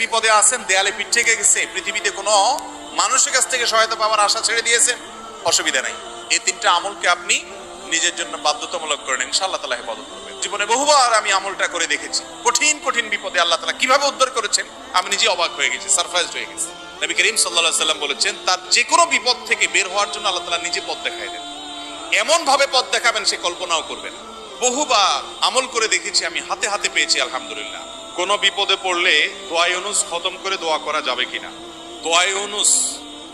বিপদে আছেন, দেয়ালে পিঠ থেকে গেছে, পৃথিবীতে কোনো মানুষের কাছ থেকে সহায়তা পাওয়ার আশা ছেড়ে দিয়েছেন, অসুবিধা নাই। এই তিনটা আমলকে আপনি নিজের জন্য বাধ্যতামূলক করেন, ইনশাআল্লাহ তাআলা হেফাজত করবেন। জীবনে বহুবার আমি আমলটা করে দেখেছি, কঠিন কঠিন বিপদে আল্লাহ তাআলা কিভাবে উদ্ধার করেছেন আমি নিজে অবাক হয়ে গেছি, সারপ্রাইজড হয়ে গেছি। নবী করিম সাল্লাল্লাহু আলাইহি সাল্লাম বলেছেন, তার যে কোনো বিপদ থেকে বের হওয়ার জন্য আল্লাহ তাআলা নিজে পথ দেখায় দেন। এমন ভাবে পথ দেখাবেন সে কল্পনাও করবেন। বহুবার আমল করে দেখেছি, আমি হাতে হাতে পেয়েছি আলহামদুলিল্লাহ। কোন বিপদে পড়লে দোয়া ইউনুস খতম করে দোয়া করা যাবে কিনা? দোয়া ইউনুস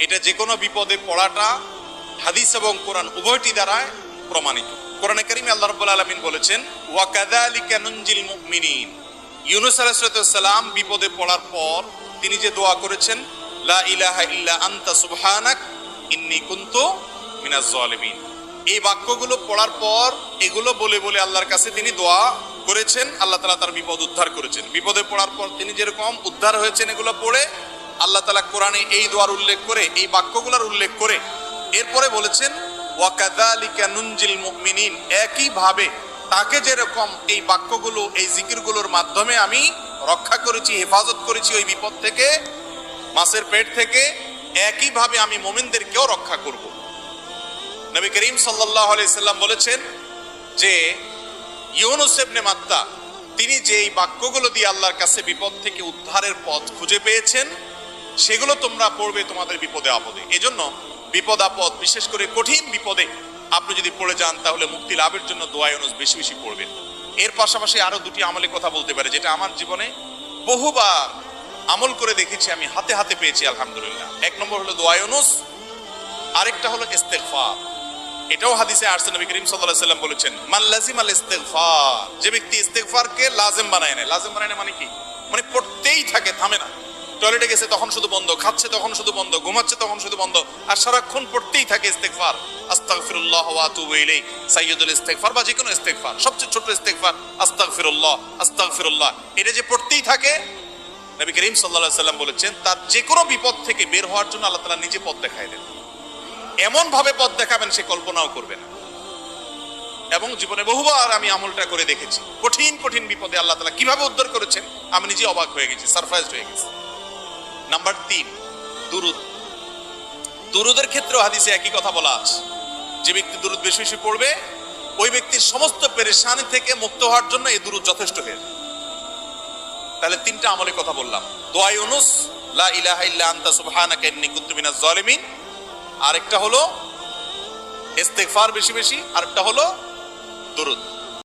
এটা যে কোনো বিপদে পড়াটা হাদিস এবং কোরআন উভয়টি দ্বারায় প্রমাণিত। কোরআনে কারীমে আল্লাহ রাব্বুল আলামিন বলেছেন, ওয়া কাযালিকা নুনজিল মুমিনিন। ইউনুস আলাইহিস সালাম বিপদে পড়ার পর তিনি যে দোয়া করেছেন, লা ইলাহা ইল্লা আনতা সুবহানাক ইন্নী কুনতু মিনাজ জালিমিন, এই বাক্যগুলো পড়ার পর এগুলো বলে বলে আল্লাহর কাছে তিনি দোয়া করেছেন, আল্লাহ তাআলা তার বিপদ উদ্ধার করেছেন। বিপদে পড়ার পর তিনি যেরকম উদ্ধার হয়েছেন এগুলো পড়ে আল্লাহ তাআলা কোরআনে এই দোয়ার উল্লেখ করে, এই বাক্যগুলোর উল্লেখ করে এরপরে বলেছেন, ওয়া কাযালিকা নুনজিল মুমিনিন, একই ভাবে তাকে যেরকম এই বাক্যগুলো এই জিকিরগুলোর মাধ্যমে আমি রক্ষা করেছি, হেফাজত করেছি ওই বিপদ থেকে, মাছের পেট থেকে, একই ভাবে আমি মুমিনদেরকেও রক্ষা করব। নবী করিম সাল্লাল্লাহু আলাইহি সাল্লাম বলেছেন যে ইউনুস ইবনে মাত্তা তিনি যে এই বাক্যগুলো দিয়ে আল্লাহর কাছে বিপদ থেকে উদ্ধারের পথ খুঁজে পেয়েছেন, সেগুলো তোমরা পড়বে তোমাদের বিপদে আপদে। এজন্য বিপদ আপদ, বিশেষ করে কঠিন বিপদে আপনি যদি পড়ে যান তাহলে মুক্তি লাভের জন্য দোয়া ইউনুস বেশি বেশি পড়বেন। এর পাশাপাশি আরো দুটি আমলের কথা বলতে পারে, যেটা আমার জীবনে বহুবার আমল করে দেখেছি, আমি হাতে হাতে পেয়েছি আলহামদুলিল্লাহ। এক নম্বর হলো দোয়া ইউনুস, আরেকটা হলো ইস্তেগফার। এটাও হাদিসে আসছে, নবী করিম সাল্লাল্লাহু আলাইহি ওয়াসাল্লাম বলেছেন, মান লাজিমাল ইস্তেগফার, যে ব্যক্তি ইস্তেগফারকে লাজিম বানায় নেয়। লাজিম বানায় মানে কি? মানে পড়তেই থাকে, থামে না। টয়লেটে গেছে তখন শুধু বন্ধ, খাচ্ছে তখন শুধু বন্ধ, ঘুমাচ্ছে তখন শুধু বন্ধ, আর সারাক্ষণ পড়তেই থাকে ইস্তেগফার। আস্তাগফিরুল্লাহ ওয়া আতুবু ইলাইহি, সাইয়্যিদুল ইস্তেগফার বা যে কোনো ইস্তেগফার, সবচেয়ে ছোট ইস্তেগফার আস্তাগফিরুল্লাহ আস্তাগফিরুল্লাহ, এটা যে পড়তেই থাকে, নবী করিম সাল্লাল্লাহু আলাইহি ওয়াসাল্লাম বলেছেন, তার যে কোনো বিপদ থেকে বের হওয়ার জন্য আল্লাহ তাআলা নিজে পথ দেখায় দেন। এমন ভাবে পথ দেখাবেন সে কল্পনাও করবে না। এবং জীবনে বহুবার আমি আমলটা করে দেখেছি, কঠিন কঠিন বিপদে আল্লাহ তাআলা কিভাবে উদ্ধার করেছেন আমি নিজে অবাক হয়ে গেছি, সারপ্রাইজড হয়ে গেছি। নাম্বার 3, দুরুদ। দুরুদের ক্ষেত্রেও হাদিসে একই কথা বলা আছে, যে ব্যক্তি দুরুদ বেশি বেশি পড়বে ওই ব্যক্তির সমস্ত পেরেশানি থেকে মুক্ত হওয়ার জন্য এই দুরুদ যথেষ্ট হয়ে যায়। তাহলে 3টা আমলের কথা বললাম, দোয়া ইউনুস, লা ইলাহা ইল্লা আনতা সুবহানাকা ইন্নী কুনতু মিনাজ জালিমিন, আরেকটা হলো ইস্তেগফার বেশি বেশি, আরেকটা হলো দুরুদ।